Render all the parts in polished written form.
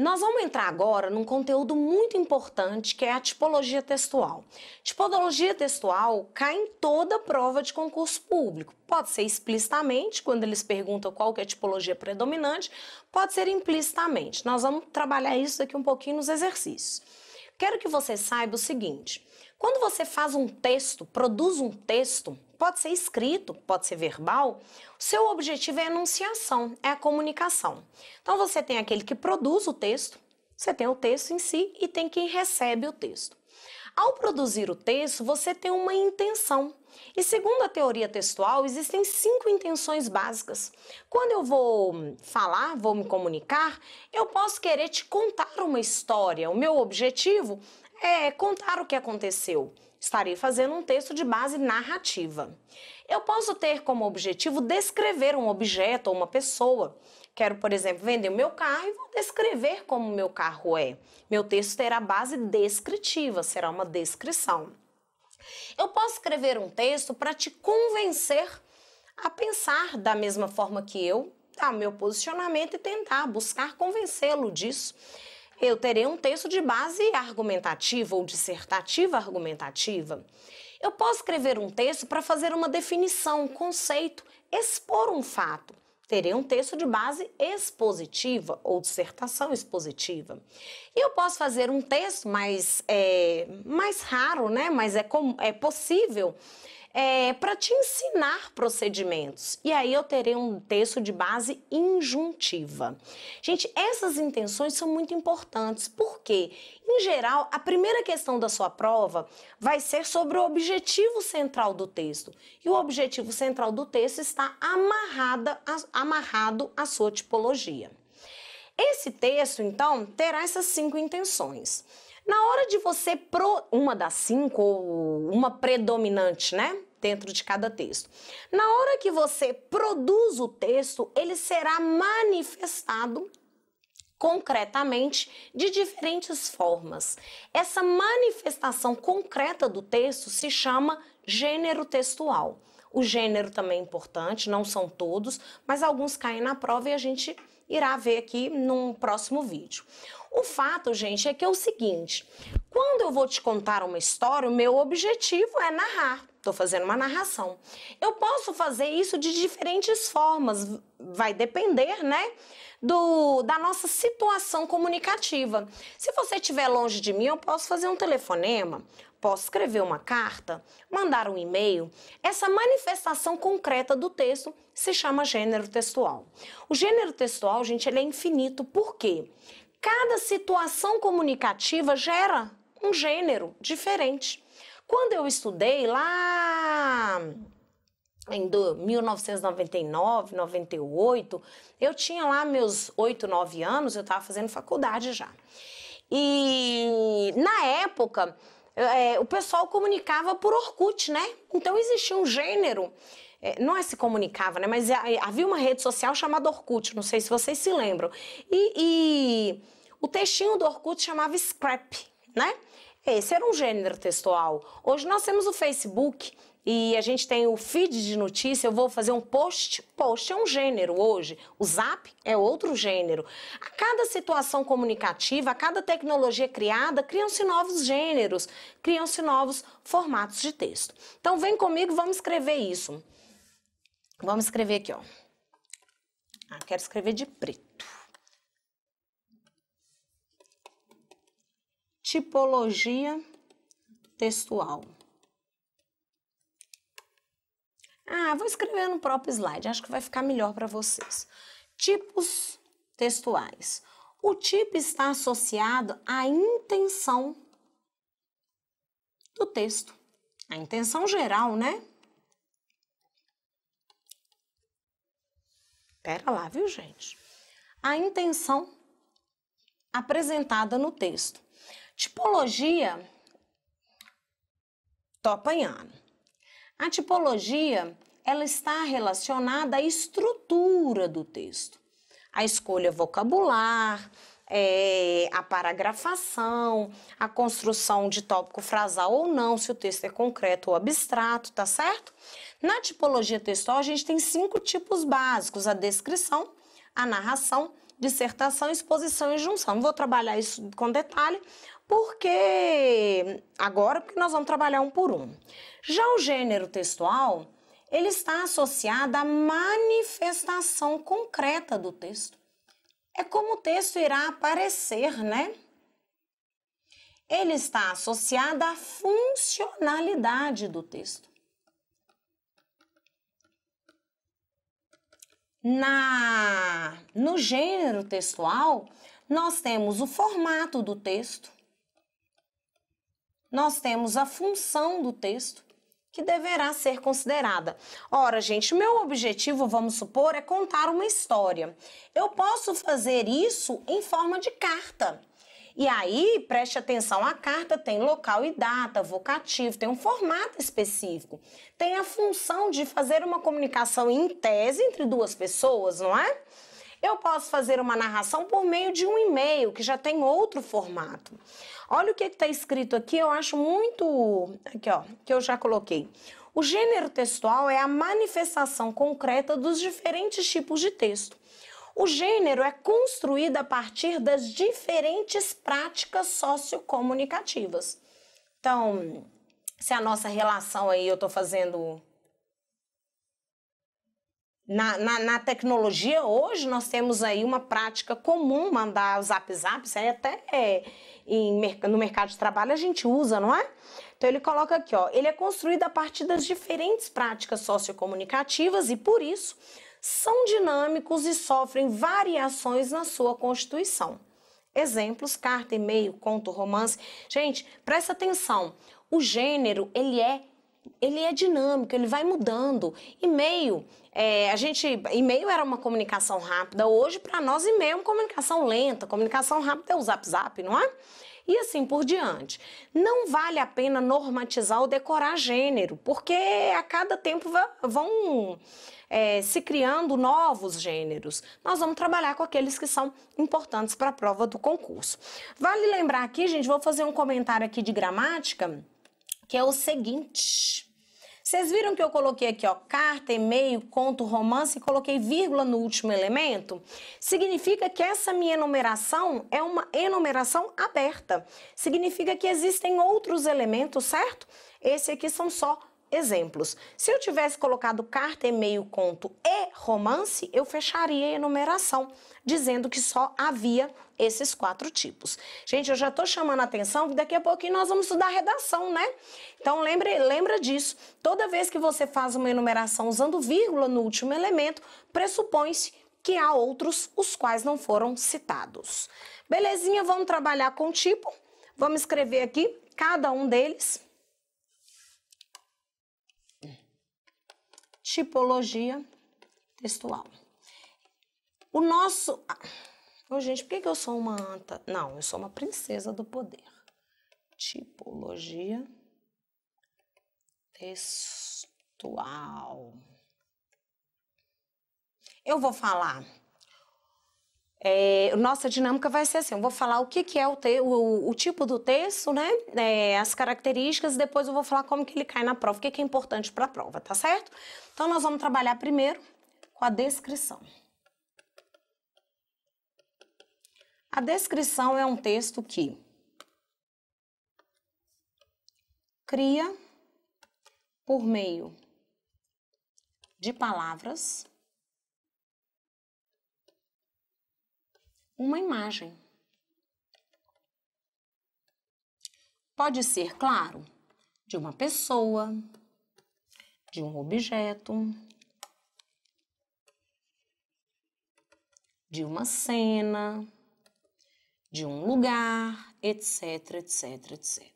Nós vamos entrar agora num conteúdo muito importante que é a tipologia textual. Tipologia textual cai em toda prova de concurso público. Pode ser explicitamente, quando eles perguntam qual que é a tipologia predominante, pode ser implicitamente. Nós vamos trabalhar isso daqui um pouquinho nos exercícios. Quero que você saiba o seguinte: quando você faz um texto, produz um texto, pode ser escrito, pode ser verbal, o seu objetivo é a enunciação, é a comunicação. Então você tem aquele que produz o texto, você tem o texto em si e tem quem recebe o texto. Ao produzir o texto, você tem uma intenção. E segundo a teoria textual, existem 5 intenções básicas. Quando eu vou falar, vou me comunicar, eu posso querer te contar uma história. O meu objetivo é contar o que aconteceu. Estarei fazendo um texto de base narrativa. Eu posso ter como objetivo descrever um objeto ou uma pessoa. Quero, por exemplo, vender o meu carro e vou descrever como o meu carro é. Meu texto terá base descritiva, será uma descrição. Eu posso escrever um texto para te convencer a pensar da mesma forma que eu, dar o meu posicionamento e tentar buscar convencê-lo disso. Eu terei um texto de base argumentativa ou dissertativa argumentativa. Eu posso escrever um texto para fazer uma definição, um conceito, expor um fato. Terei um texto de base expositiva ou dissertação expositiva. E eu posso fazer um texto mais raro, né? Mas é possível para te ensinar procedimentos. E aí eu terei um texto de base injuntiva. Gente, essas intenções são muito importantes, porque, em geral, a primeira questão da sua prova vai ser sobre o objetivo central do texto. E o objetivo central do texto está amarrado à sua tipologia. Esse texto, então, terá essas 5 intenções. Na hora de você, uma das 5 ou uma predominante, né, dentro de cada texto. Na hora que você produz o texto, ele será manifestado concretamente de diferentes formas. Essa manifestação concreta do texto se chama gênero textual. O gênero também é importante, não são todos, mas alguns caem na prova e a gente irá ver aqui num próximo vídeo. O fato, gente, é que é o seguinte: quando eu vou te contar uma história, o meu objetivo é narrar. Estou fazendo uma narração. Eu posso fazer isso de diferentes formas, vai depender, né, da nossa situação comunicativa. Se você estiver longe de mim, eu posso fazer um telefonema, posso escrever uma carta, mandar um e-mail. Essa manifestação concreta do texto se chama gênero textual. O gênero textual, gente, ele é infinito. Por quê? Cada situação comunicativa gera um gênero diferente. Quando eu estudei lá em 1999, 98, eu tinha lá meus 8, 9 anos, eu estava fazendo faculdade já. E na época, o pessoal comunicava por Orkut, né? Então existia um gênero, não se comunicava, né? Mas havia uma rede social chamada Orkut, não sei se vocês se lembram. E o textinho do Orkut chamava Scrap, né? Esse era um gênero textual. Hoje nós temos o Facebook e a gente tem o feed de notícia. Eu vou fazer um post. Post é um gênero hoje. O Zap é outro gênero. A cada situação comunicativa, a cada tecnologia criada, criam-se novos gêneros, criam-se novos formatos de texto. Então vem comigo, vamos escrever isso. Vamos escrever aqui, ó. Quero escrever de preto. Tipologia textual. Vou escrever no próprio slide, acho que vai ficar melhor para vocês. Tipos textuais. O tipo está associado à intenção do texto. A intenção geral, né? Pera lá, viu, gente? A intenção apresentada no texto. Tipologia, tô apanhando. A tipologia, ela está relacionada à estrutura do texto. A escolha vocabular, a paragrafação, a construção de tópico frasal ou não, se o texto é concreto ou abstrato, tá certo? Na tipologia textual, a gente tem 5 tipos básicos: a descrição, a narração, dissertação, exposição e junção. Não vou trabalhar isso com detalhe, porque nós vamos trabalhar um por um. Já o gênero textual, ele está associado à manifestação concreta do texto. É como o texto irá aparecer, né? Ele está associado à funcionalidade do texto. No gênero textual, nós temos o formato do texto, nós temos a função do texto, que deverá ser considerada. Ora, gente, o meu objetivo, vamos supor, é contar uma história. Eu posso fazer isso em forma de carta. E aí, preste atenção, a carta tem local e data, vocativo, tem um formato específico. Tem a função de fazer uma comunicação em tese entre duas pessoas, não é? Eu posso fazer uma narração por meio de um e-mail, que já tem outro formato. Olha o que está escrito aqui, eu acho muito... Aqui, ó, que eu já coloquei. O gênero textual é a manifestação concreta dos diferentes tipos de texto. O gênero é construído a partir das diferentes práticas sociocomunicativas. Então, se a nossa relação aí, eu estou fazendo... Na tecnologia, hoje, nós temos aí uma prática comum, mandar o zap, isso aí até no mercado de trabalho a gente usa, não é? Então, ele coloca aqui, ó, ele é construído a partir das diferentes práticas sociocomunicativas e, por isso, são dinâmicos e sofrem variações na sua constituição. Exemplos, carta, e-mail, conto, romance. Gente, presta atenção, o gênero, ele é dinâmico, ele vai mudando. E-mail, e-mail era uma comunicação rápida, hoje para nós e-mail é uma comunicação lenta, comunicação rápida é o zap, não é? E assim por diante. Não vale a pena normatizar ou decorar gênero, porque a cada tempo vão se criando novos gêneros. Nós vamos trabalhar com aqueles que são importantes para a prova do concurso. Vale lembrar aqui, gente, vou fazer um comentário aqui de gramática, que é o seguinte. Vocês viram que eu coloquei aqui, ó, carta, e-mail, conto, romance e coloquei vírgula no último elemento? Significa que essa minha enumeração é uma enumeração aberta. Significa que existem outros elementos, certo? Esse aqui são só exemplos. Se eu tivesse colocado carta, e-mail, conto e romance, eu fecharia a enumeração, dizendo que só havia esses 4 tipos. Gente, eu já estou chamando a atenção que daqui a pouquinho nós vamos estudar redação, né? Então, lembra disso. Toda vez que você faz uma enumeração usando vírgula no último elemento, pressupõe-se que há outros os quais não foram citados. Belezinha, vamos trabalhar com tipo. Vamos escrever aqui cada um deles. Tipologia textual. O nosso... Oh, gente, por que eu sou uma anta? Não, eu sou uma princesa do poder. Tipologia textual. Eu vou falar... nossa dinâmica vai ser assim, eu vou falar o que é o tipo do texto, né? As características, depois eu vou falar como que ele cai na prova, o que é importante para a prova, tá certo? Então, nós vamos trabalhar primeiro com a descrição. A descrição é um texto que cria, por meio de palavras, uma imagem. Pode ser, claro, de uma pessoa, de um objeto, de uma cena, de um lugar, etc, etc, etc.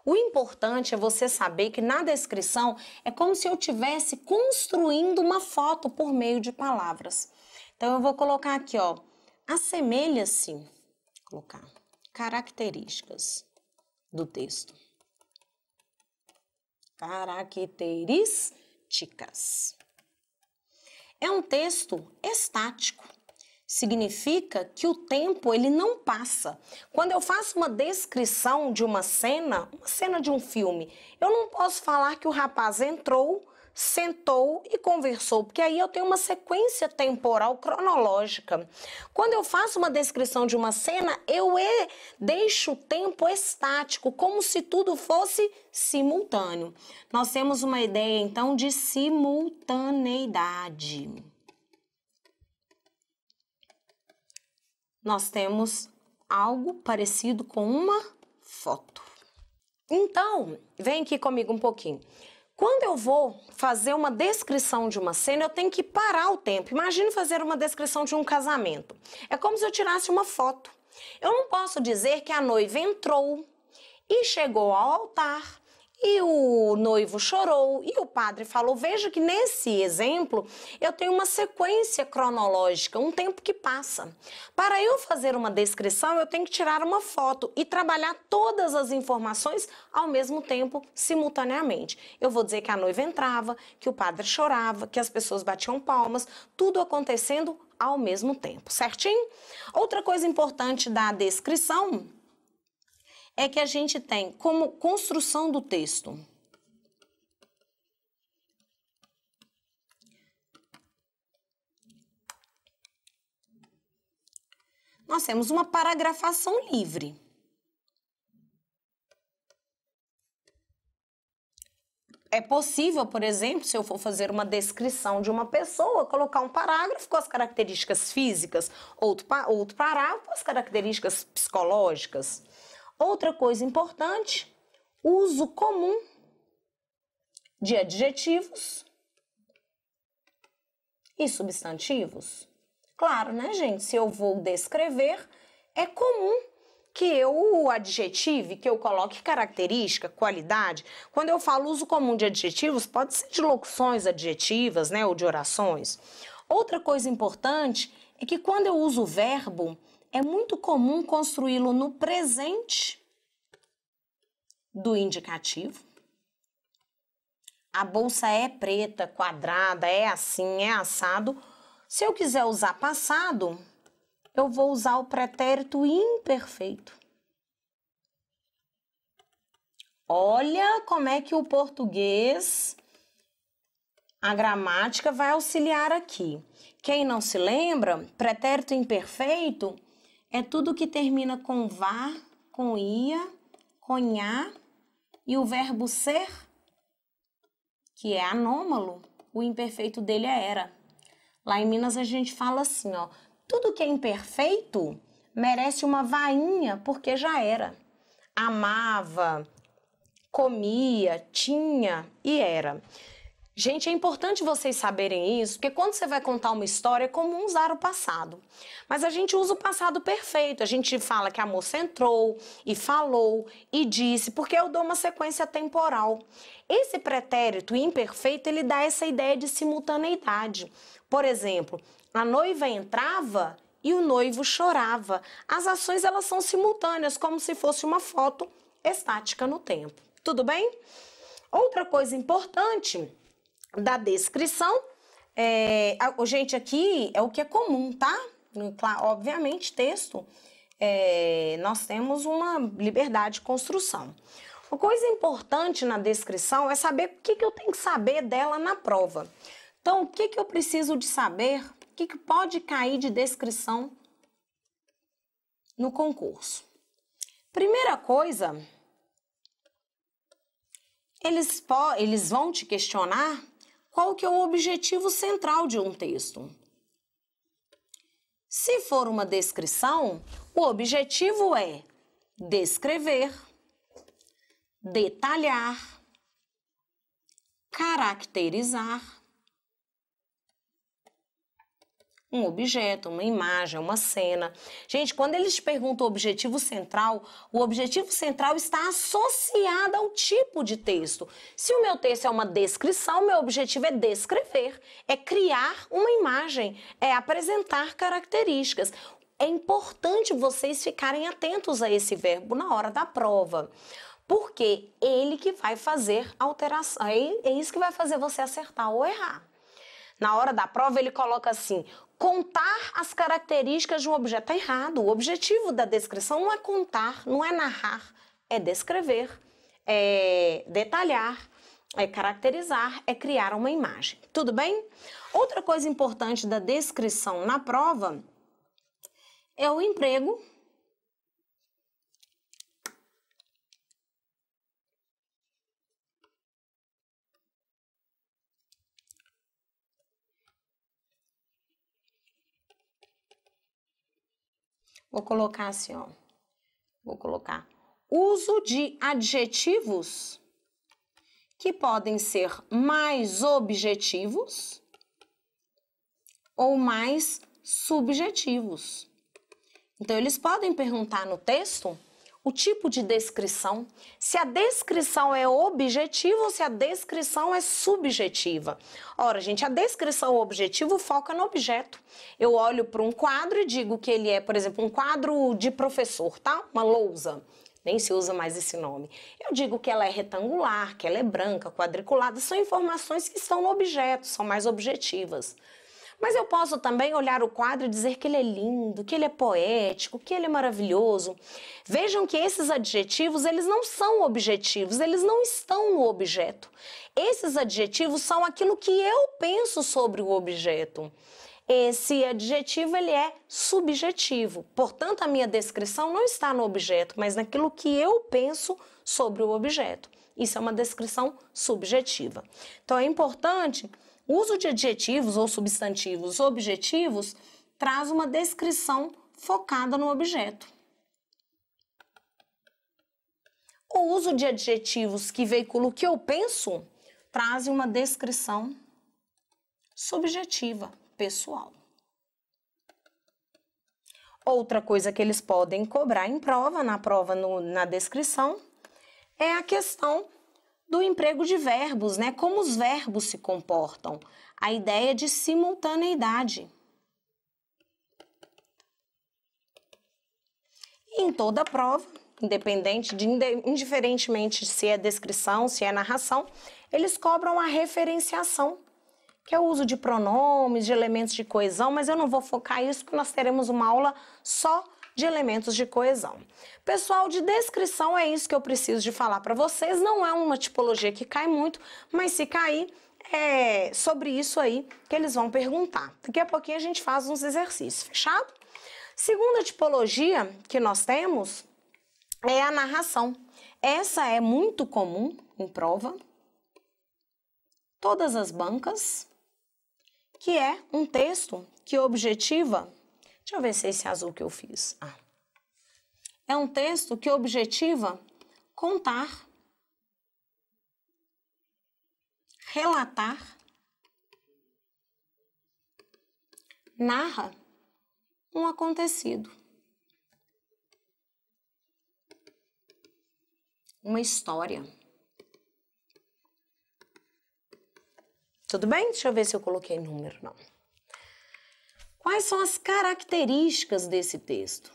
O importante é você saber que na descrição é como se eu estivesse construindo uma foto por meio de palavras. Então, eu vou colocar aqui, ó, assemelha-se, colocar características do texto. Características. É um texto estático. Significa que o tempo ele não passa. Quando eu faço uma descrição de uma cena de um filme, eu não posso falar que o rapaz entrou, sentou e conversou, porque aí eu tenho uma sequência temporal cronológica. Quando eu faço uma descrição de uma cena, eu deixo o tempo estático, como se tudo fosse simultâneo. Nós temos uma ideia, então, de simultaneidade. Nós temos algo parecido com uma foto. Então, vem aqui comigo um pouquinho. Quando eu vou fazer uma descrição de uma cena, eu tenho que parar o tempo. Imagine fazer uma descrição de um casamento. É como se eu tirasse uma foto. Eu não posso dizer que a noiva entrou e chegou ao altar e o noivo chorou e o padre falou. Veja que nesse exemplo eu tenho uma sequência cronológica, um tempo que passa. Para eu fazer uma descrição, eu tenho que tirar uma foto e trabalhar todas as informações ao mesmo tempo, simultaneamente. Eu vou dizer que a noiva entrava, que o padre chorava, que as pessoas batiam palmas, tudo acontecendo ao mesmo tempo, certinho? Outra coisa importante da descrição é que a gente tem como construção do texto nós temos uma paragrafação livre. É possível, por exemplo, se eu for fazer uma descrição de uma pessoa, colocar um parágrafo com as características físicas, outro parágrafo com as características psicológicas. Outra coisa importante, uso comum de adjetivos e substantivos. Claro, né, gente? Se eu vou descrever, é comum que eu adjetive, que eu coloque característica, qualidade. Quando eu falo uso comum de adjetivos, pode ser de locuções adjetivas, né, ou de orações. Outra coisa importante é que quando eu uso o verbo, é muito comum construí-lo no presente do indicativo. A bolsa é preta, quadrada, é assim, é assado. Se eu quiser usar passado, eu vou usar o pretérito imperfeito. Olha como é que o português, a gramática vai auxiliar aqui. Quem não se lembra, pretérito imperfeito é tudo que termina com var, com ia, com nhá e o verbo ser, que é anômalo, o imperfeito dele é era. Lá em Minas a gente fala assim, ó, tudo que é imperfeito merece uma vainha porque já era. Amava, comia, tinha e era. Gente, é importante vocês saberem isso, porque quando você vai contar uma história é comum usar o passado. Mas a gente usa o passado perfeito, a gente fala que a moça entrou e falou e disse, porque eu dou uma sequência temporal. Esse pretérito imperfeito, ele dá essa ideia de simultaneidade. Por exemplo, a noiva entrava e o noivo chorava. As ações, elas são simultâneas, como se fosse uma foto estática no tempo. Tudo bem? Outra coisa importante da descrição, gente, aqui é o que é comum, tá? Obviamente, texto, nós temos uma liberdade de construção. Uma coisa importante na descrição é saber o que eu tenho que saber dela na prova. Então, o que eu preciso de saber, o que pode cair de descrição no concurso? Primeira coisa, eles vão te questionar qual que é o objetivo central de um texto. Se for uma descrição, o objetivo é descrever, detalhar, caracterizar um objeto, uma imagem, uma cena. Gente, quando eles te perguntam o objetivo central está associado ao tipo de texto. Se o meu texto é uma descrição, meu objetivo é descrever, é criar uma imagem, é apresentar características. É importante vocês ficarem atentos a esse verbo na hora da prova, porque ele que vai fazer alteração, é isso que vai fazer você acertar ou errar. Na hora da prova, ele coloca assim, contar as características de um objeto. Está errado. O objetivo da descrição não é contar, não é narrar, é descrever, é detalhar, É caracterizar, é criar uma imagem. Tudo bem? Outra coisa importante da descrição na prova é o emprego Vou colocar assim, ó. Vou colocar uso de adjetivos que podem ser mais objetivos ou mais subjetivos. Então, eles podem perguntar no texto o tipo de descrição, se a descrição é objetiva ou se a descrição é subjetiva. Ora, gente, a descrição objetiva foca no objeto. Eu olho para um quadro e digo que ele é, por exemplo, um quadro de professor, tá? Uma lousa. Nem se usa mais esse nome. Eu digo que ela é retangular, que ela é branca, quadriculada. São informações que estão no objeto, são mais objetivas. Mas eu posso também olhar o quadro e dizer que ele é lindo, que ele é poético, que ele é maravilhoso. Vejam que esses adjetivos, eles não são objetivos, eles não estão no objeto. Esses adjetivos são aquilo que eu penso sobre o objeto. Esse adjetivo, ele é subjetivo. Portanto, a minha descrição não está no objeto, mas naquilo que eu penso sobre o objeto. Isso é uma descrição subjetiva. Então, é importante... O uso de adjetivos ou substantivos objetivos traz uma descrição focada no objeto. O uso de adjetivos que veiculam o que eu penso traz uma descrição subjetiva, pessoal. Outra coisa que eles podem cobrar em prova, na descrição, é a questão do emprego de verbos, né? Como os verbos se comportam. A ideia de simultaneidade. E em toda prova, indiferentemente se é descrição, se é narração, eles cobram a referenciação, que é o uso de pronomes, de elementos de coesão, mas eu não vou focar isso porque nós teremos uma aula só de elementos de coesão. Pessoal, de descrição é isso que eu preciso de falar para vocês. Não é uma tipologia que cai muito, mas se cair, é sobre isso aí que eles vão perguntar. Daqui a pouquinho a gente faz uns exercícios, fechado? Segunda tipologia que nós temos é a narração. Essa é muito comum em prova, todas as bancas, que é um texto que objetiva... Deixa eu ver se é esse azul que eu fiz. É um texto que objetiva contar, relatar, narra um acontecido, uma história. Tudo bem? Deixa eu ver se eu coloquei número, não. Quais são as características desse texto?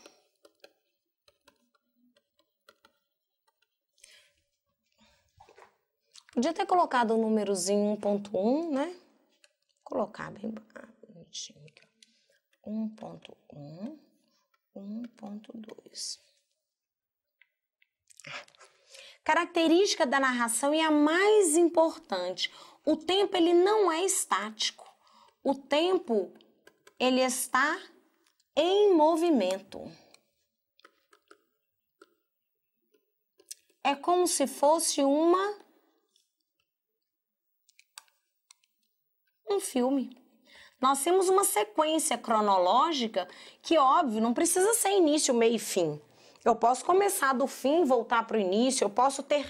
Podia ter colocado o númerozinho 1.1, né? Vou colocar bem bonitinho aqui. 1.1, 1.2. Característica da narração e a mais importante. O tempo, ele não é estático. O tempo... ele está em movimento. É como se fosse um filme. Nós temos uma sequência cronológica que, óbvio, não precisa ser início, meio e fim. Eu posso começar do fim e voltar para o início, eu posso ter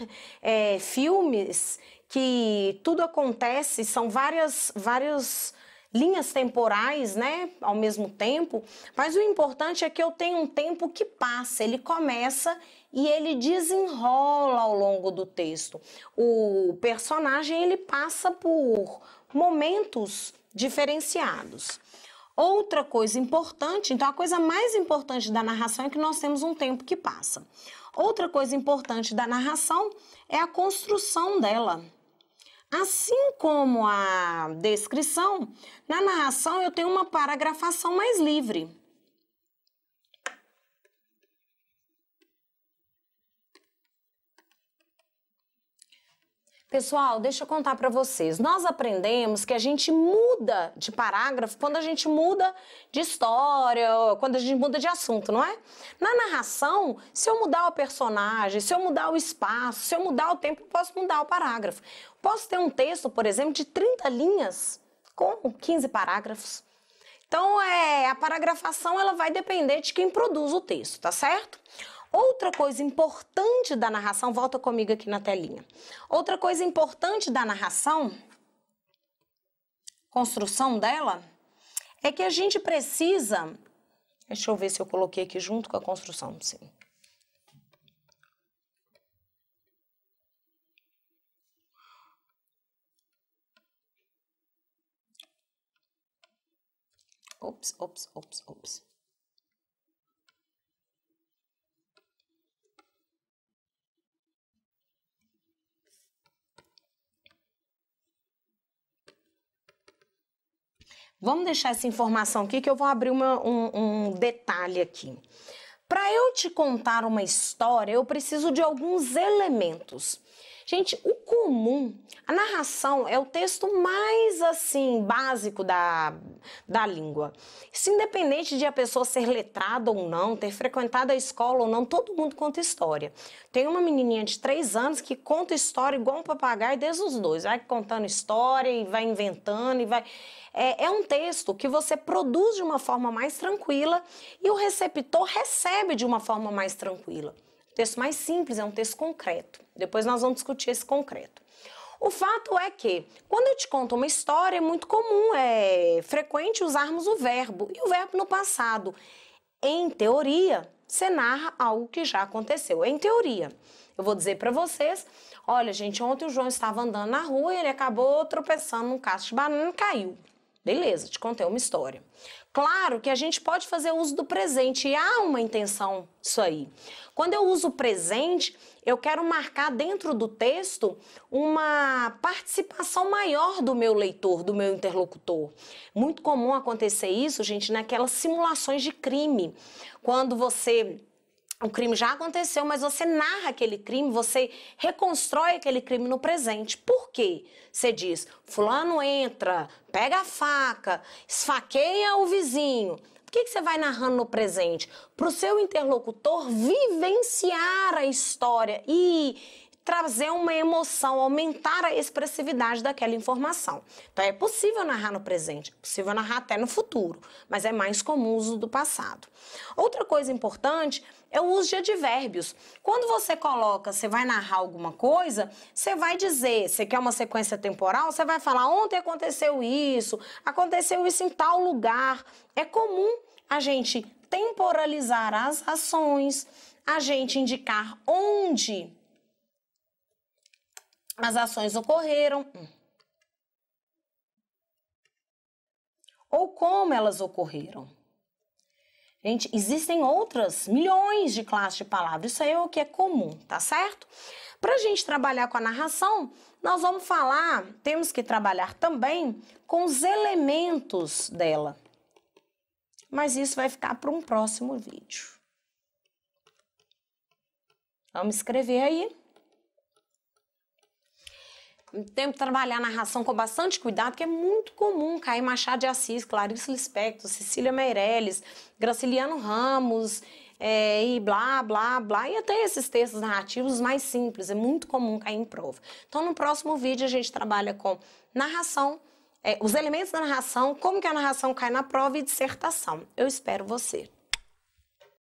filmes que tudo acontece, são várias linhas temporais, né, ao mesmo tempo, mas o importante é que eu tenho um tempo que passa, ele começa e ele desenrola ao longo do texto. O personagem, ele passa por momentos diferenciados. Outra coisa importante, então a coisa mais importante da narração é que nós temos um tempo que passa. Outra coisa importante da narração é a construção dela. Assim como a descrição, na narração eu tenho uma paragrafação mais livre. Pessoal, deixa eu contar para vocês. Nós aprendemos que a gente muda de parágrafo quando a gente muda de história, quando a gente muda de assunto, não é? Na narração, se eu mudar o personagem, se eu mudar o espaço, se eu mudar o tempo, eu posso mudar o parágrafo. Posso ter um texto, por exemplo, de 30 linhas com 15 parágrafos. Então, a paragrafação ela vai depender de quem produz o texto, tá certo? Outra coisa importante da narração, volta comigo aqui na telinha. Outra coisa importante da narração, construção dela, é que a gente precisa... Deixa eu ver se eu coloquei aqui junto com a construção, sim. Ops. Vamos deixar essa informação aqui que eu vou abrir um detalhe aqui. Para eu te contar uma história, eu preciso de alguns elementos. Gente, o comum, a narração é o texto mais, assim, básico da língua. Isso independente de a pessoa ser letrada ou não, ter frequentado a escola ou não, todo mundo conta história. Tem uma menininha de 3 anos que conta história igual um papagaio desde os 2. Vai contando história e vai inventando e vai... É um texto que você produz de uma forma mais tranquila e o receptor recebe de uma forma mais tranquila. O texto mais simples é um texto concreto. Depois nós vamos discutir esse concreto. O fato é que, quando eu te conto uma história, é muito comum, é frequente usarmos o verbo. E o verbo no passado. Em teoria, você narra algo que já aconteceu. Em teoria. Eu vou dizer para vocês, olha, gente, ontem o João estava andando na rua e ele acabou tropeçando num cacho de banana e caiu. Beleza, te contei uma história. Claro que a gente pode fazer uso do presente e há uma intenção isso aí. Quando eu uso o presente, eu quero marcar dentro do texto uma participação maior do meu leitor, do meu interlocutor. Muito comum acontecer isso, gente, naquelas simulações de crime. Quando o crime já aconteceu, mas você narra aquele crime, você reconstrói aquele crime no presente. Por quê? Você diz, fulano entra, pega a faca, esfaqueia o vizinho. Por que você vai narrando no presente? Para o seu interlocutor vivenciar a história e trazer uma emoção, aumentar a expressividade daquela informação. Então é possível narrar no presente, é possível narrar até no futuro, mas é mais comum o uso do passado. Outra coisa importante é o uso de advérbios. Quando você vai narrar alguma coisa, você vai dizer, você quer uma sequência temporal, você vai falar, ontem aconteceu isso em tal lugar. É comum a gente temporalizar as ações, a gente indicar onde as ações ocorreram ou como elas ocorreram. Gente, existem outras milhões de classes de palavras, isso aí é o que é comum, tá certo? Para a gente trabalhar com a narração, nós vamos temos que trabalhar também com os elementos dela. Mas isso vai ficar para um próximo vídeo. Vamos escrever aí. Temos que trabalhar a narração com bastante cuidado, porque é muito comum cair Machado de Assis, Clarice Lispector, Cecília Meirelles, Graciliano Ramos, e blá, blá, blá, e até esses textos narrativos mais simples, é muito comum cair em prova. Então, no próximo vídeo, a gente trabalha com narração, os elementos da narração, como que a narração cai na prova e dissertação. Eu espero você.